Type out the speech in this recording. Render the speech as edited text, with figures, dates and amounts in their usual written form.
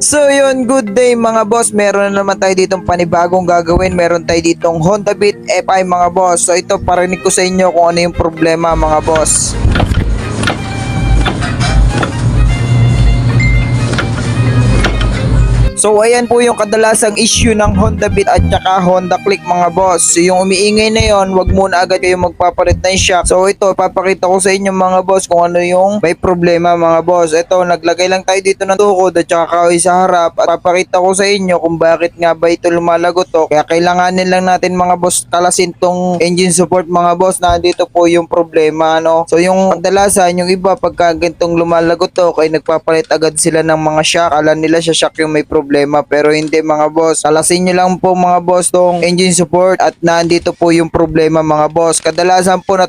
So yun, good day mga boss. Meron na naman tayo ditong panibagong gagawin. Meron tayo ditong Honda Beat FI mga boss. So ito, parinig ko sa inyo kung ano yung problema mga boss. So ayan po yung kadalasang issue ng Honda Beat at saka Honda Click mga boss. So, yung umiingay na yon, wag muna agad kayo magpapalit ng shock. So ito, papakita ko sa inyo mga boss kung ano yung may problema mga boss. Ito, naglagay lang tayo dito ng tukod at saka kahoy sa harap at papakita ko sa inyo kung bakit nga ba ito lumalagot to. Kaya kailanganin lang natin mga boss kalasin tong engine support mga boss, na dito po yung problema, no? So yung kadalasan, yung iba pagka gantong lumalagot to, kaya nagpapalit agad sila ng mga shock. Alam nila siya shock yung may problema, pero hindi mga boss. Kalasin nyo lang po mga boss tong engine support at nandito po yung problema mga boss. Kadalasan po